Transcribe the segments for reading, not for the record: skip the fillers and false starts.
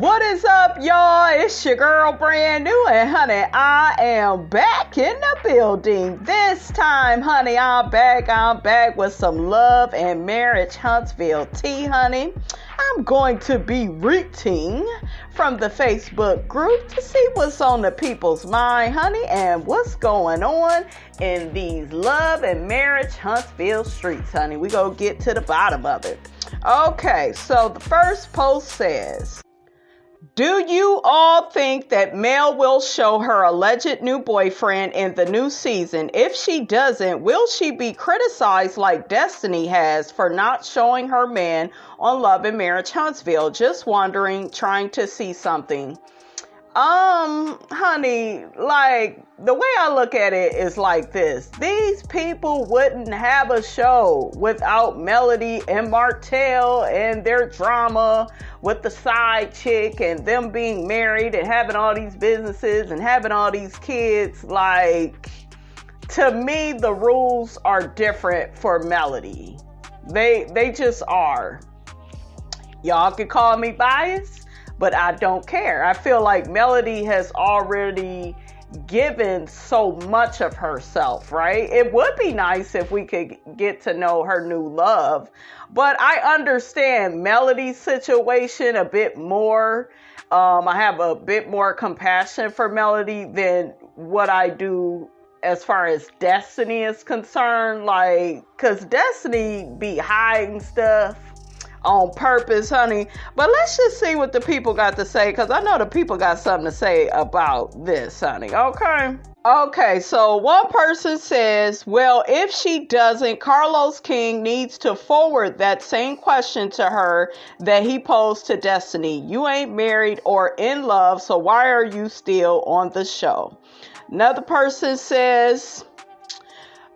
What is up, y'all? It's your girl, Brand New, and honey, I am back in the building. This time, honey, I'm back with some love and marriage Huntsville tea, honey. I'm going to be reading from the Facebook group to see what's on the people's mind, honey, and what's going on in these love and marriage Huntsville streets, honey. We gonna get to the bottom of it. Okay, so the first post says, do you all think that Mel will show her alleged new boyfriend in the new season? If she doesn't, will she be criticized like Destiny has for not showing her man on Love and Marriage Huntsville? Just wondering, trying to see something. Honey, like, the way I look at it is like this. These people wouldn't have a show without Melody and Martell and their drama with the side chick and them being married and having all these businesses and having all these kids. Like, to me, the rules are different for Melody. They just are. Y'all can call me biased, but I don't care. I feel like Melody has already given so much of herself, right? It would be nice if we could get to know her new love, but I understand Melody's situation a bit more. I have a bit more compassion for Melody than what I do as far as Destiny is concerned. Like, cause Destiny be hiding stuff on purpose, honey. But let's just see what the people got to say, because I know the people got something to say about this, honey. Okay, so one person says, well, if she doesn't, Carlos King needs to forward that same question to her that he posed to Destiny. You ain't married or in love, so why are you still on the show? Another person says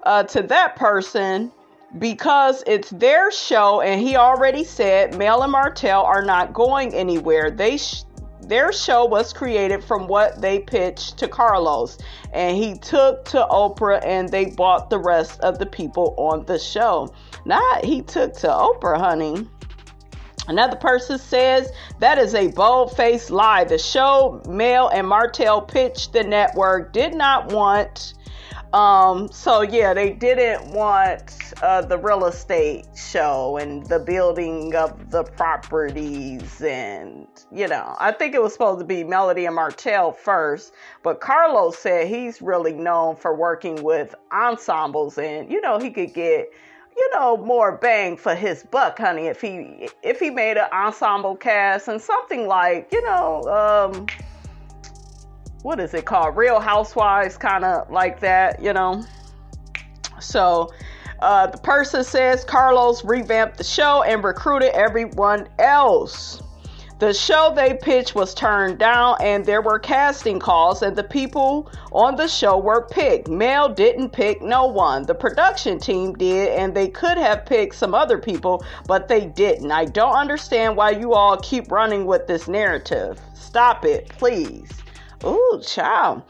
to that person, because it's their show, and he already said Mel and Martell are not going anywhere. Their show was created from what they pitched to Carlos, and he took to Oprah, and they bought the rest of the people on the show. Not he took to Oprah, honey. Another person says that is a bold-faced lie. The show Mel and Martell pitched the network did not want. So yeah, they didn't want the real estate show and the building of the properties, and I think it was supposed to be Melody and Martell first, but Carlos said he's really known for working with ensembles, and he could get more bang for his buck, honey, if he made an ensemble cast and something like what is it called? Real Housewives, kind of like that, So, the person says Carlos revamped the show and recruited everyone else. The show they pitched was turned down, and there were casting calls, and the people on the show were picked. Mel didn't pick no one. The production team did, and they could have picked some other people, but they didn't. I don't understand why you all keep running with this narrative. Stop it, please. Ooh, child.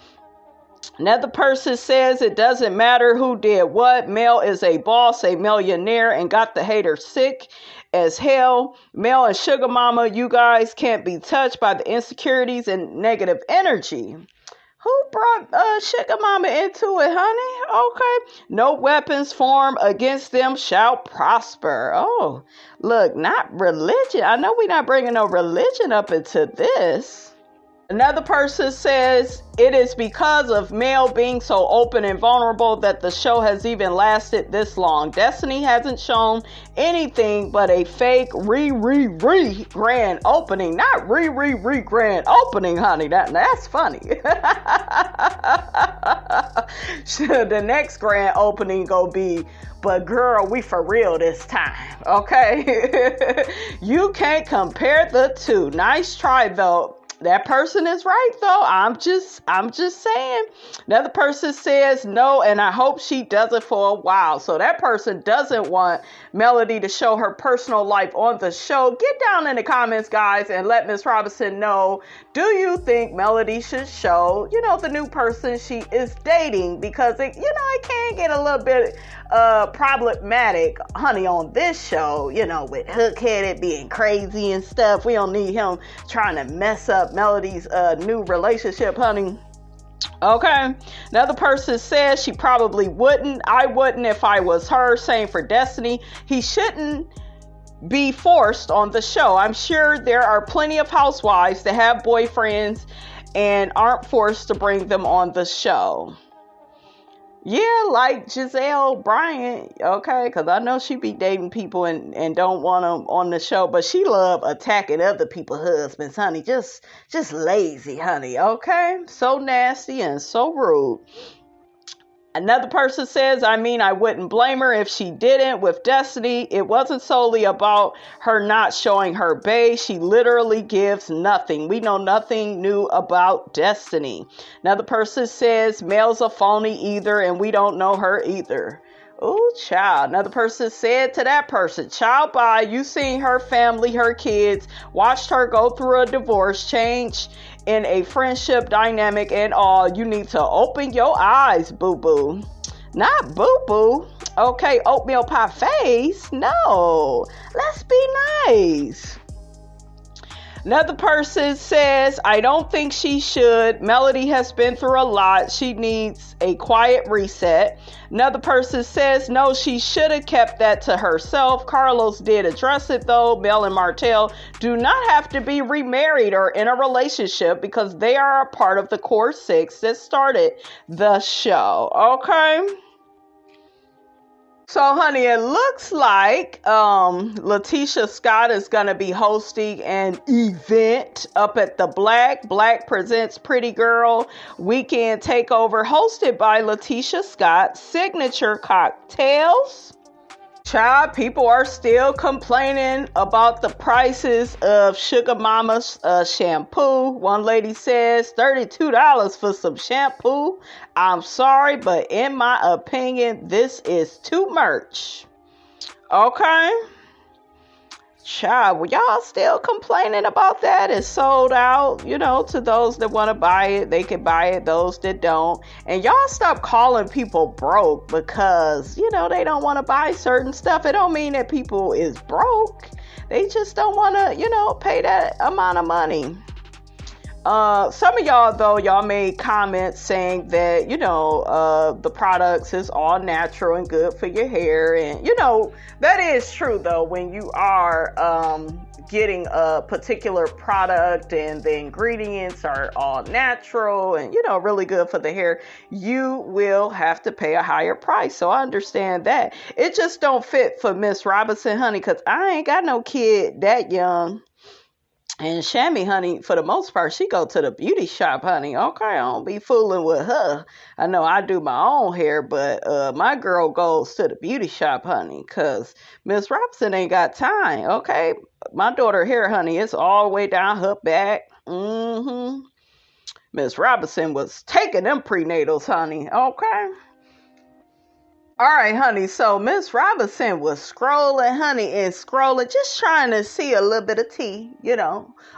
Another person says it doesn't matter who did what. Mel is a boss, a millionaire, and got the haters sick as hell. Mel and Sugar Mama, you guys can't be touched by the insecurities and negative energy. Who brought Sugar Mama into it, honey? Okay. No weapons formed against them shall prosper. Oh, look, not religion. I know we're not bringing no religion up into this. Another person says it is because of Mel being so open and vulnerable that the show has even lasted this long. Destiny hasn't shown anything but a fake grand opening. Not grand opening, honey. That's funny. The next grand opening gonna be, but girl, we for real this time, okay? You can't compare the two. Nice try though. that person is right though. I'm just saying. Another person says no, and I hope she does it for a while. So that person doesn't want Melody to show her personal life on the show. Get down in the comments, guys, and let Miss Robinson know. Do you think Melody should show, the new person she is dating? Because it can get a little bit problematic, honey, on this show, with Hook-headed being crazy and stuff. We don't need him trying to mess up Melody's new relationship, honey. Okay. Another person says she probably wouldn't. I wouldn't if I was her. Same for Destiny. He shouldn't be forced on the show. I'm sure there are plenty of housewives that have boyfriends and aren't forced to bring them on the show. Yeah, like Giselle Bryant, okay, because I know she be dating people and don't want them on the show, but she love attacking other people's husbands, honey. Just lazy, honey, okay? So nasty and so rude. Another person says, I wouldn't blame her if she didn't. With Destiny, it wasn't solely about her not showing her bae. She literally gives nothing. We know nothing new about Destiny. Another person says, Mel's a phony either, and we don't know her either. Oh, child. Another person said to that person, child, bye. You seen her family, her kids, watched her go through a divorce, change in a friendship dynamic and all. You need to open your eyes, boo-boo. Not boo-boo. Okay, oatmeal pie face. No. Let's be nice. Another person says, I don't think she should. Melody has been through a lot. She needs a quiet reset. Another person says, no, she should have kept that to herself. Carlos did address it though. Mel and Martell do not have to be remarried or in a relationship because they are a part of the core six that started the show. Okay? So, honey, it looks like LATISHA Scott is going to be hosting an event up at the Black Presents Pretty Girl Weekend Takeover hosted by LATISHA Scott. Signature cocktails. Child, people are still complaining about the prices of Sugar Mama's shampoo. One lady says $32 for some shampoo. I'm sorry, but in my opinion, this is too much. Okay? Child, y'all still complaining about that? It's sold out, to those that want to buy it, they can buy it, those that don't. And y'all stop calling people broke because, they don't want to buy certain stuff. It don't mean that people is broke. They just don't want to, pay that amount of money. Some of y'all, though, y'all made comments saying that, the products is all natural and good for your hair. And, that is true, though, when you are getting a particular product and the ingredients are all natural and, really good for the hair, you will have to pay a higher price. So I understand that. It just don't fit for Miss Robinson, honey, because I ain't got no kid that young. And Shammy, honey, for the most part, she go to the beauty shop, honey. Okay, I don't be fooling with her. I know I do my own hair, but my girl goes to the beauty shop, honey, because Miss Robinson ain't got time, okay? My daughter hair, honey, it's all the way down her back. Miss Robinson was taking them prenatals, honey, okay? All right, honey, so Miss Robinson was scrolling, honey, and scrolling, just trying to see a little bit of tea,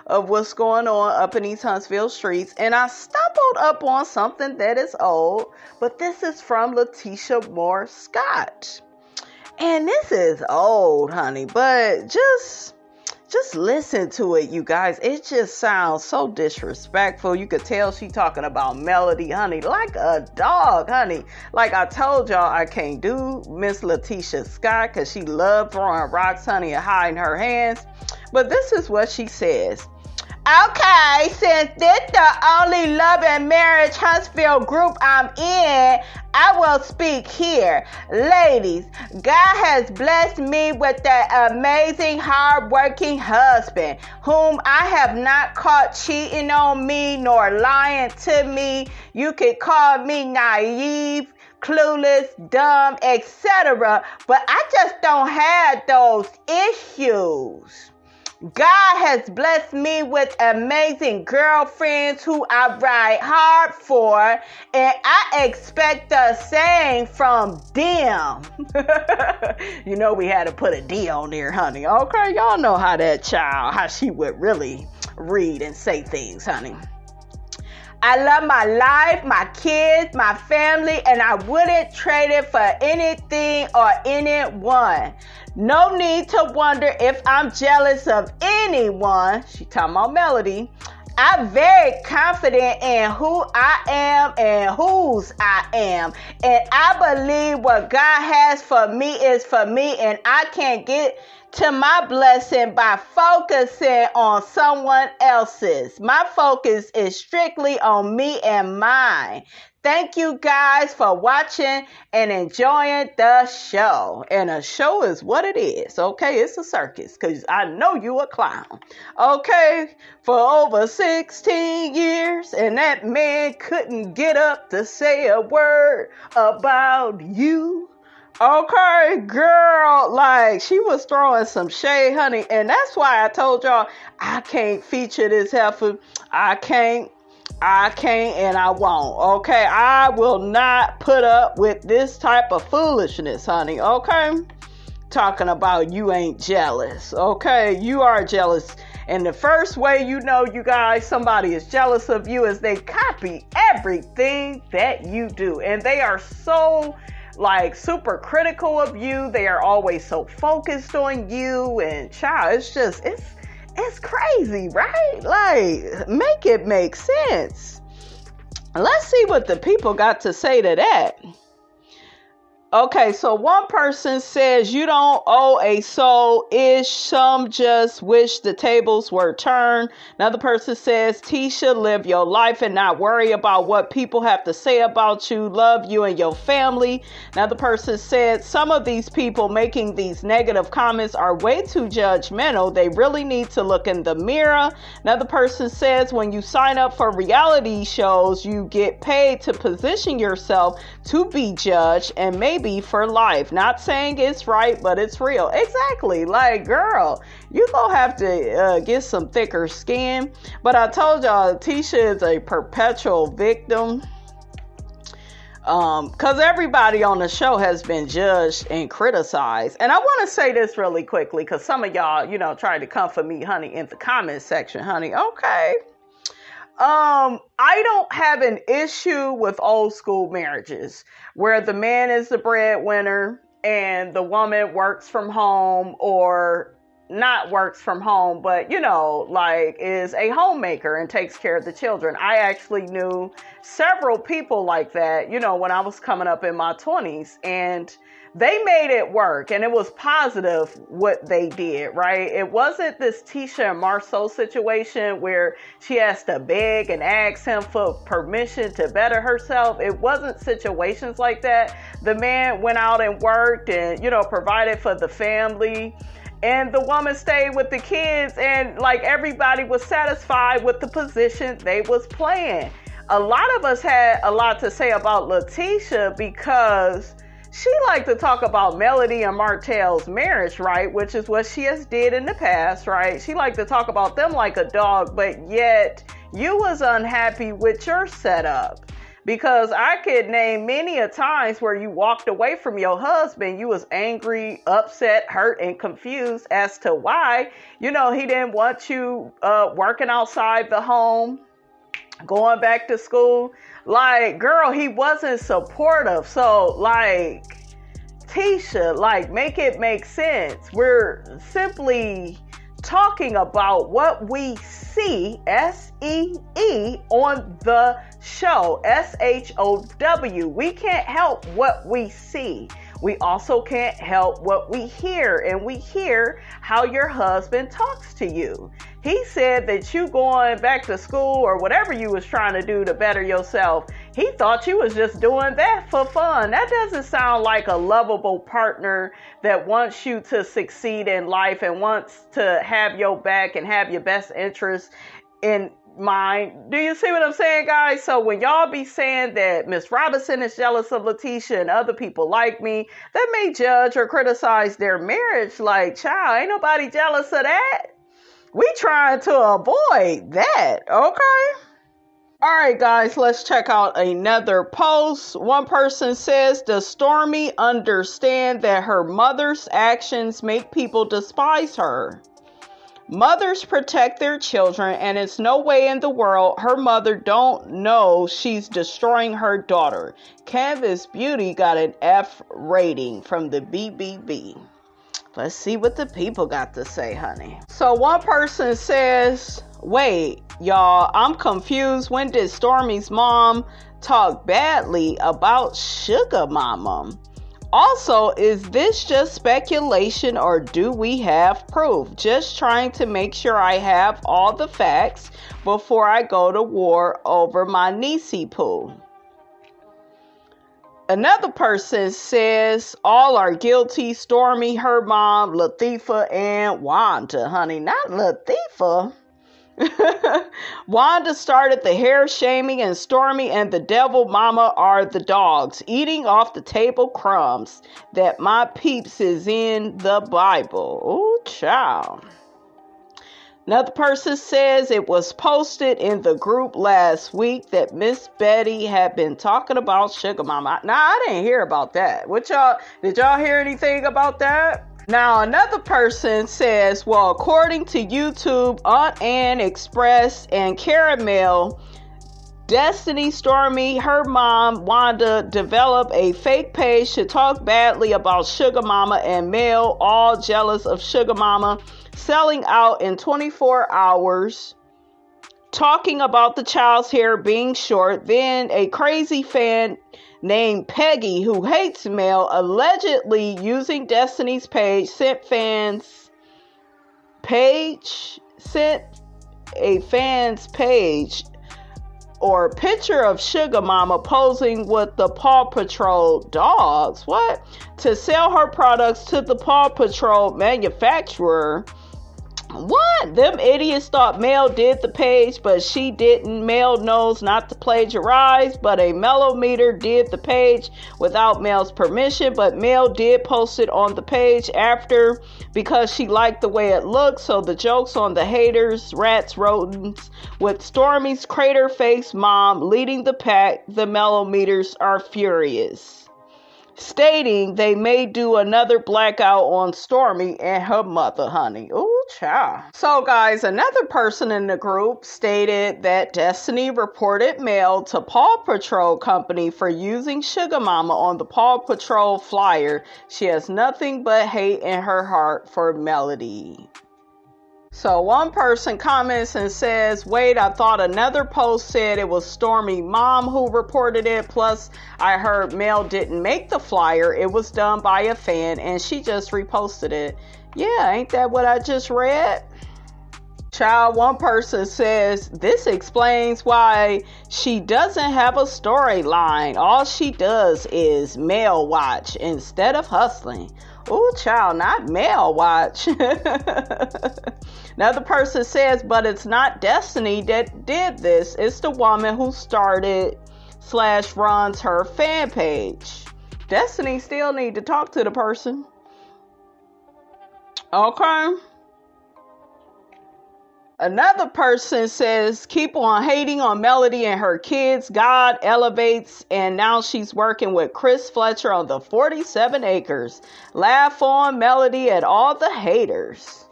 of what's going on up in these Huntsville streets. And I stumbled up on something that is old, but this is from LATISHA Moore Scott. And this is old, honey, but just listen to it, you guys. It just sounds so disrespectful. You could tell she talking about Melody, honey, like a dog, honey. Like I told y'all, I can't do Miss LATISHA Scott because she loved throwing rocks, honey, and hiding her hands. But this is what she says. Okay, since this the only love and marriage Huntsville group I'm in, I will speak here. Ladies, God has blessed me with an amazing, hard-working husband, whom I have not caught cheating on me nor lying to me. You can call me naive, clueless, dumb, etc., but I just don't have those issues. God has blessed me with amazing girlfriends who I ride hard for, and I expect the same from them. You know we had to put a D on there, honey. Okay, y'all know how she would really read and say things, honey. I love my life, my kids, my family, and I wouldn't trade it for anything or anyone. No need to wonder if I'm jealous of anyone. She talking about Melody. I'm very confident in who I am and whose I am. And I believe what God has for me is for me, and I can't get to my blessing by focusing on someone else's. My focus is strictly on me and mine. Thank you guys for watching and enjoying the show. And a show is what it is, okay? It's a circus, because I know you a clown, okay? For over 16 years, and that man couldn't get up to say a word about you. Okay, girl, like, she was throwing some shade, honey, and that's why I told y'all I can't feature this heifer. I can't, and I won't, okay? I will not put up with this type of foolishness, honey, okay? Talking about you ain't jealous, okay? You are jealous, and the first way you know, you guys, somebody is jealous of you is they copy everything that you do, and they are so super critical of you. They are always so focused on you, and child, it's crazy, right? Like, make it make sense. Let's see what the people got to say to that. Okay, so one person says you don't owe a soul-ish. Some just wish the tables were turned. Another person says, Tisha, live your life and not worry about what people have to say about you. Love you and your family. Another person said, some of these people making these negative comments are way too judgmental. They really need to look in the mirror. Another person says, when you sign up for reality shows, you get paid to position yourself to be judged and maybe for life. Not saying it's right, but it's real. Exactly. Like, girl, you gonna have to get some thicker skin. But I told y'all, Tisha is a perpetual victim. Because everybody on the show has been judged and criticized. And I want to say this really quickly, because some of y'all, tried to come for me, honey, in the comment section, honey. Okay. I don't have an issue with old school marriages where the man is the breadwinner and the woman works from home, or not works from home, but is a homemaker and takes care of the children. I actually knew several people like that, when I was coming up in my 20s, and they made it work, and it was positive what they did, right? It wasn't this Tisha and Marceau situation where she has to beg and ask him for permission to better herself. It wasn't situations like that. The man went out and worked and, provided for the family. And the woman stayed with the kids, and everybody was satisfied with the position they was playing. A lot of us had a lot to say about LATISHA because she liked to talk about Melody and Martell's marriage, right? Which is what she has did in the past, right? She liked to talk about them like a dog, but yet you was unhappy with your setup. Because I could name many a times where you walked away from your husband, you was angry, upset, hurt, and confused as to why, he didn't want you working outside the home, going back to school. Like, girl, he wasn't supportive. So, Tisha, make it make sense. We're simply talking about what we see, S-E-E, on the show, S-H-O-W. We can't help what we see. We also can't help what we hear, and we hear how your husband talks to you. He said that you going back to school or whatever you was trying to do to better yourself, he thought you was just doing that for fun. That doesn't sound like a lovable partner that wants you to succeed in life and wants to have your back and have your best interests in mind. Do you see what I'm saying, guys? So when y'all be saying that Miss Robinson is jealous of LATISHA and other people like me that may judge or criticize their marriage, child, ain't nobody jealous of that. We trying to avoid that, okay? Alright guys, let's check out another post. One person says, does Stormy understand that her mother's actions make people despise her? Mothers protect their children, and it's no way in the world her mother don't know she's destroying her daughter. Canvas Beauty got an F rating from the BBB. Let's see what the people got to say, honey. So one person says, wait, y'all, I'm confused. When did Stormy's mom talk badly about Suga Mama? Also, is this just speculation or do we have proof? Just trying to make sure I have all the facts before I go to war over my niecey poo. Another person says all are guilty. Stormy, her mom, LATISHA, and Wanda, honey. Not LATISHA. Wanda started the hair shaming, and Stormy and the devil mama are the dogs eating off the table crumbs that my peeps is in the Bible. Oh, child. Another person says it was posted in the group last week that Miss Betty had been talking about Suga Mama. Nah, I didn't hear about that. Did y'all hear anything about that? Now, another person says, well, according to YouTube, Aunt Ann Express and Caramel, Destiny, Stormy, her mom, Wanda, developed a fake page to talk badly about Suga Mama and Mel, all jealous of Suga Mama selling out in 24 hours, talking about the child's hair being short. Then a crazy fan named Peggy, who hates Mel, allegedly using Destiny's page, sent a fan's page or picture of Suga Mama posing with the Paw Patrol dogs. What? To sell her products to the Paw Patrol manufacturer. What? Them idiots thought Mel did the page, but she didn't. Mel knows not to plagiarize, but a Melometer did the page without Mel's permission, but Mel did post it on the page after because she liked the way it looked. So the joke's on the haters, rats, rodents. With Stormy's crater-faced mom leading the pack, the Melometers are furious, stating they may do another blackout on Stormy and her mother, honey. Ooh, child. So, guys, another person in the group stated that Destiny reported Mel to Paw Patrol Company for using Suga Mama on the Paw Patrol flyer. She has nothing but hate in her heart for Melody. So one person comments and says, wait, I thought another post said it was Stormy mom who reported it. Plus, I heard Mel didn't make the flyer. It was done by a fan and she just reposted it. Yeah, ain't that what I just read? Child, one person says, this explains why she doesn't have a storyline. All she does is mail watch instead of hustling. Ooh, child, not mail watch. Another person says, but it's not Destiny that did this. It's the woman who started / runs her fan page. Destiny still need to talk to the person. Okay. Another person says, keep on hating on Melody and her kids. God elevates, and now she's working with Chris Fletcher on the 47 acres. Laugh on Melody at all the haters.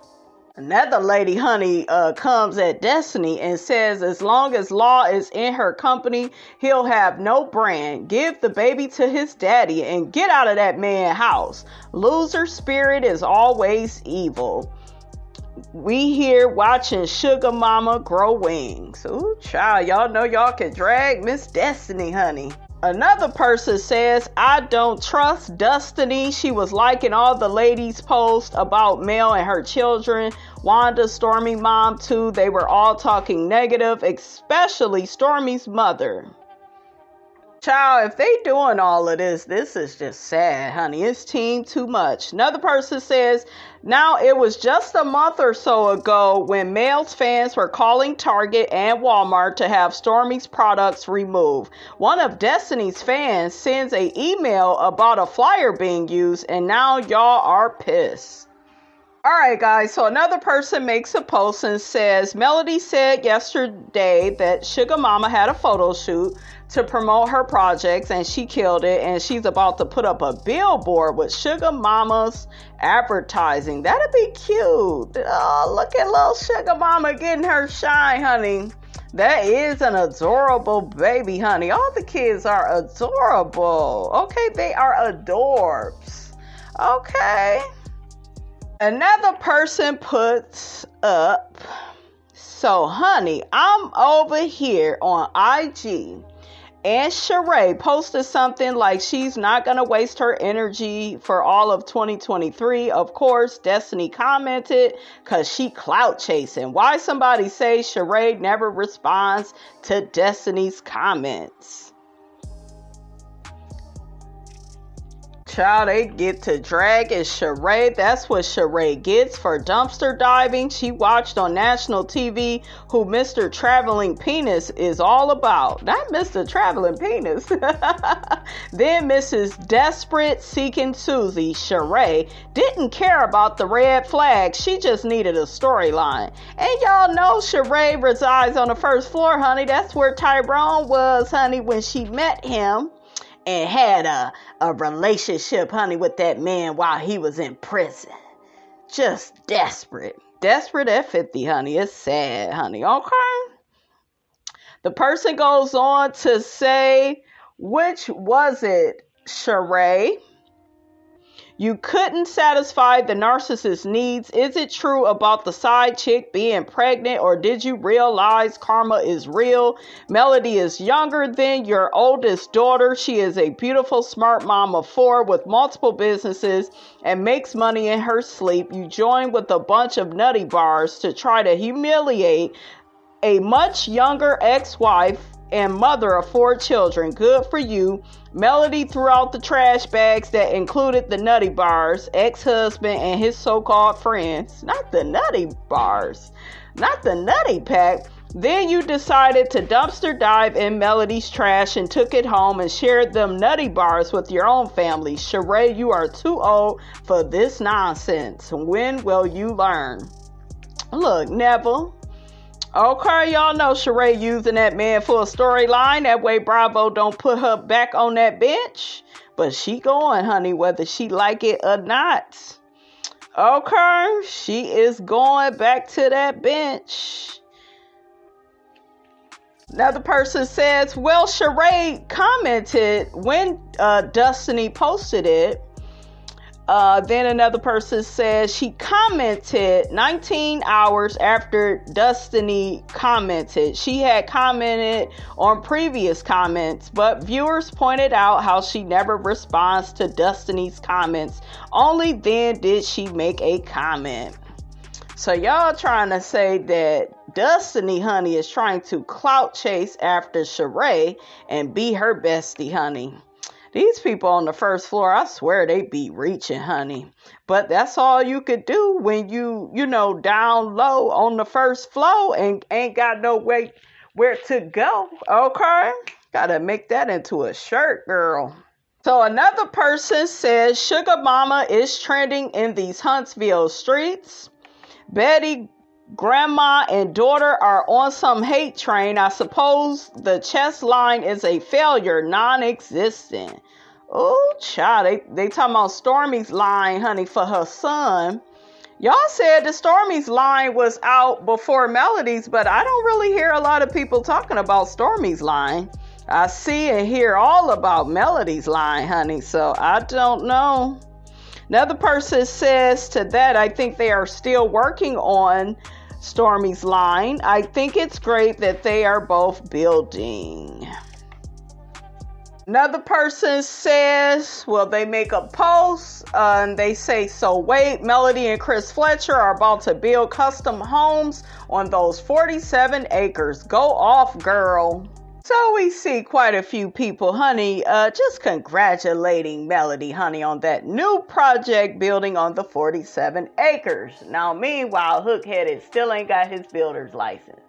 Another lady, honey, comes at Destiny and says, as long as Law is in her company, he'll have no brand. Give the baby to his daddy and get out of that man's house. Loser spirit is always evil. We here watching Suga Mama grow wings. Ooh, child, y'all know y'all can drag Miss Destiny, honey. Another person says, I don't trust Destiny. She was liking all the ladies' posts about Mel and her children. Wanda, Stormy mom too. They were all talking negative, especially Stormy's mother. Child, if they doing all of this is just sad, honey. It's team too much. Another person says, now it was just a month or so ago when Mel's fans were calling Target and Walmart to have Stormy's products removed. One of Destiny's fans sends an email about a flyer being used, and now y'all are pissed. All right, guys. So another person makes a post and says, Melody said yesterday that Suga Mama had a photo shoot to promote her projects and she killed it. And she's about to put up a billboard with Suga Mama's advertising. That'd be cute. Oh, look at little Suga Mama getting her shine, honey. That is an adorable baby, honey. All the kids are adorable. Okay, they are adorbs. Okay. Another person puts up, so honey, I'm over here on IG and Sheree posted something like she's not going to waste her energy for all of 2023. Of course, Destiny commented because she clout chasing. Why somebody say Sheree never responds to Destiny's comments? Child, they get to dragging Sheree. That's what Sheree gets for dumpster diving. She watched on national TV who Mr. Traveling Penis is all about. Not Mr. Traveling Penis. Then Mrs. Desperate Seeking Susie, Sheree, didn't care about the red flag. She just needed a storyline. And y'all know Sheree resides on the first floor, honey. That's where Tyrone was, honey, when she met him. And had a relationship, honey, with that man while he was in prison. Just desperate. Desperate at 50, honey. It's sad, honey. Okay? The person goes on to say, which was it, Sheree? You couldn't satisfy the narcissist's needs. Is it true about the side chick being pregnant, or did you realize karma is real? Melody is younger than your oldest daughter. She is a beautiful, smart mom of 4 with multiple businesses and makes money in her sleep. You joined with a bunch of nutty bars to try to humiliate a much younger ex-wife and mother of 4 children. Good for you. Melody threw out the trash bags that included the nutty bars, ex-husband, and his so-called friends. Not the nutty bars. Not the nutty pack. Then you decided to dumpster dive in Melody's trash and took it home and shared them nutty bars with your own family. Sheree, you are too old for this nonsense. When will you learn? Look, never. Okay, y'all know Sheree using that man for a storyline. That way Bravo don't put her back on that bench. But she going, honey, whether she like it or not. Okay, she is going back to that bench. Another person says, well, Sheree commented when Destiny posted it. Then another person says she commented 19 hours after Destiny commented. She had commented on previous comments, but viewers pointed out how she never responds to Destiny's comments. Only then did she make a comment. So y'all trying to say that Destiny, honey, is trying to clout chase after Sheree and be her bestie, honey. These people on the first floor, I swear they be reaching, honey. But that's all you could do when you down low on the first floor and ain't got no way where to go. Okay? Gotta make that into a shirt, girl. So another person says, Suga Mama is trending in these Huntsville streets. Betty, grandma, and daughter are on some hate train. I suppose the chest line is a failure, non-existent. Oh, child, they talking about Stormy's line, honey, for her son. Y'all said the Stormy's line was out before Melody's, but I don't really hear a lot of people talking about Stormy's line. I see and hear all about Melody's line, honey, so I don't know. Another person says to that, I think they are still working on Stormy's line. I think it's great that they are both building. Another person says, well, they make a post and they say, so wait, Melody and Chris Fletcher are about to build custom homes on those 47 acres. Go off, girl. So we see quite a few people, honey, just congratulating Melody, honey, on that new project building on the 47 acres. Now, meanwhile, Hook-Headed still ain't got his builder's license.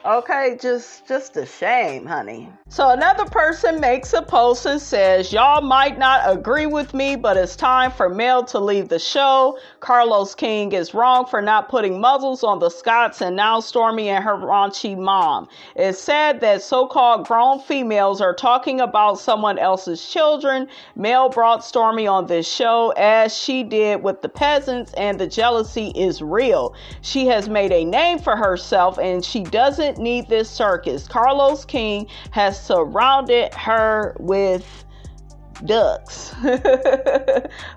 Okay, just a shame, honey. So another person makes a post and says, y'all might not agree with me, but it's time for Mel to leave the show. Carlos King is wrong for not putting muzzles on the Scotts, and now Stormy and her raunchy mom. It's sad that so-called grown females are talking about someone else's children. Mel brought Stormy on this show as she did with the peasants, and the jealousy is real. She has made a name for herself and she doesn't need this circus. Carlos King has surrounded her with ducks.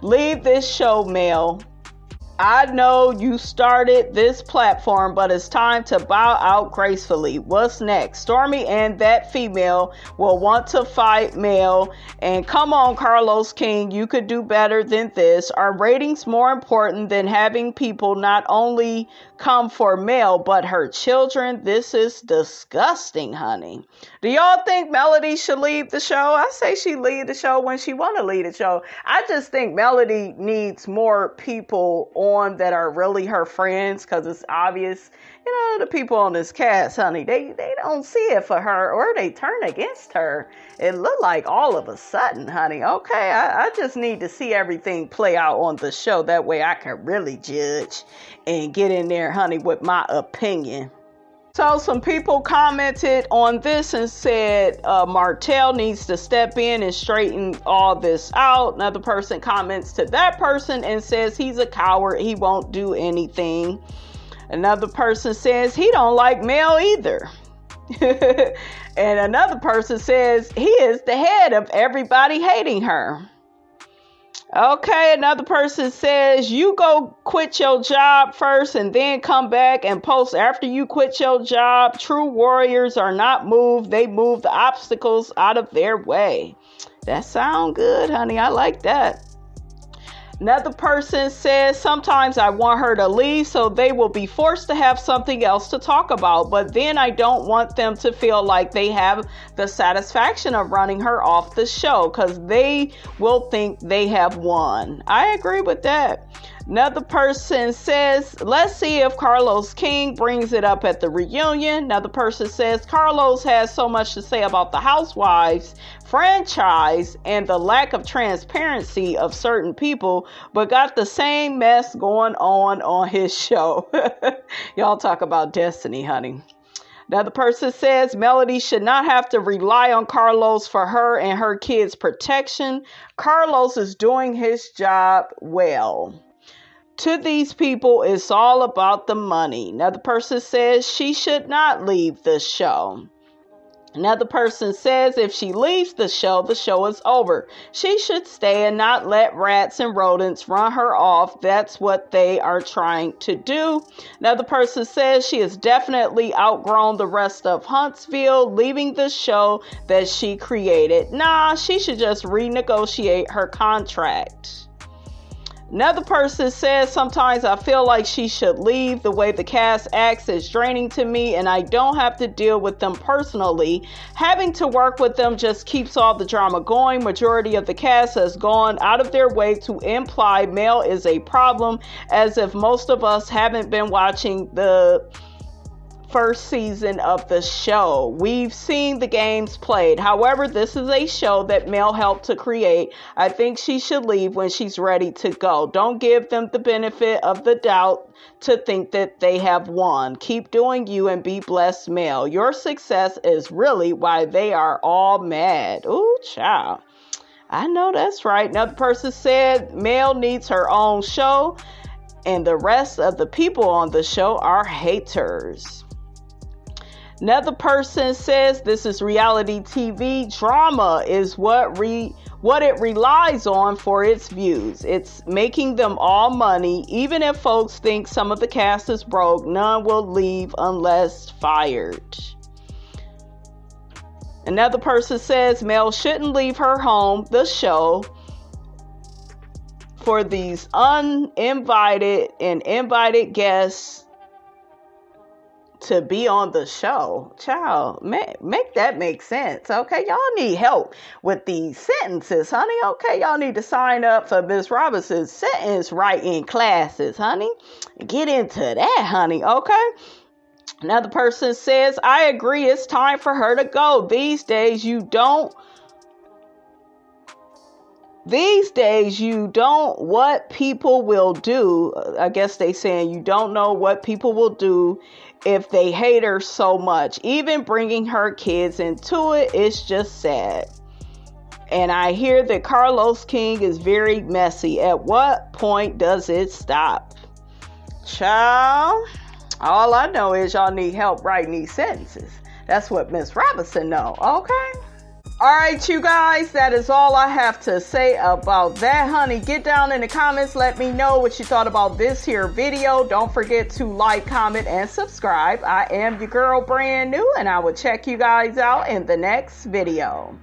Leave this show, Mel. I know you started this platform, but it's time to bow out gracefully. What's next? Stormy and that female will want to fight Mel. And come on, Carlos King, you could do better than this. Are ratings more important than having people not only come for Mel, but her children? This is disgusting, honey. Do y'all think Melody should leave the show? I say she leave the show when she want to leave the show. I just think Melody needs more people on that are really her friends, because it's obvious, the people on this cast, honey, they don't see it for her, or they turn against her. It look like all of a sudden, honey. Okay, I just need to see everything play out on the show. That way I can really judge and get in there, honey, with my opinion. So some people commented on this and said Martell needs to step in and straighten all this out. Another person comments to that person and says he's a coward. He won't do anything. Another person says he don't like Mel either. And another person says he is the head of everybody hating her. Okay, another person says you go quit your job first and then come back and post after you quit your job. True warriors are not moved. They move the obstacles out of their way. That sounds good, honey. I like that. Another person says, sometimes I want her to leave so they will be forced to have something else to talk about. But then I don't want them to feel like they have the satisfaction of running her off the show, because they will think they have won. I agree with that. Another person says, let's see if Carlos King brings it up at the reunion. Another person says, Carlos has so much to say about the Housewives franchise and the lack of transparency of certain people, but got the same mess going on his show. Y'all talk about Destiny, honey. Another person says Melody should not have to rely on Carlos for her and her kids' protection. Carlos is doing his job well. To these people, it's all about the money. Another person says she should not leave the show. Another person says if she leaves the show is over. She should stay and not let rats and rodents run her off. That's what they are trying to do. Another person says she has definitely outgrown the rest of Huntsville, leaving the show that she created. Nah, she should just renegotiate her contract. Another person says, sometimes I feel like she should leave. The way the cast acts is draining to me, and I don't have to deal with them personally. Having to work with them just keeps all the drama going. Majority of the cast has gone out of their way to imply Mel is a problem, as if most of us haven't been watching the first season of the show. We've seen the games played. However, this is a show that Mel helped to create. I think she should leave when she's ready to go. Don't give them the benefit of the doubt to think that they have won. Keep doing you and be blessed, Mel. Your success is really why they are all mad. Ooh, child. I know that's right. Another person said Mel needs her own show, and the rest of the people on the show are haters. Another person says this is reality TV. Drama is what it relies on for its views. It's making them all money. Even if folks think some of the cast is broke, none will leave unless fired. Another person says Mel shouldn't leave her home, the show, for these uninvited and invited guests to be on the show. Child, make that make sense. Okay, y'all need help with these sentences, honey. Okay, y'all need to sign up for Miss Robinson's sentence writing classes, honey. Get into that, honey. Okay. Another person says, I agree, it's time for her to go. These days you don't what people will do. I guess they saying you don't know what people will do if they hate her so much. Even bringing her kids into it, it's just sad. And I hear that Carlos King is very messy. At what point does it stop? Child, all I know is y'all need help writing these sentences. That's what Miss Robinson know, okay? All right, you guys, that is all I have to say about that, honey. Get down in the comments. Let me know what you thought about this here video. Don't forget to like, comment, and subscribe. I am your girl, brand new, and I will check you guys out in the next video.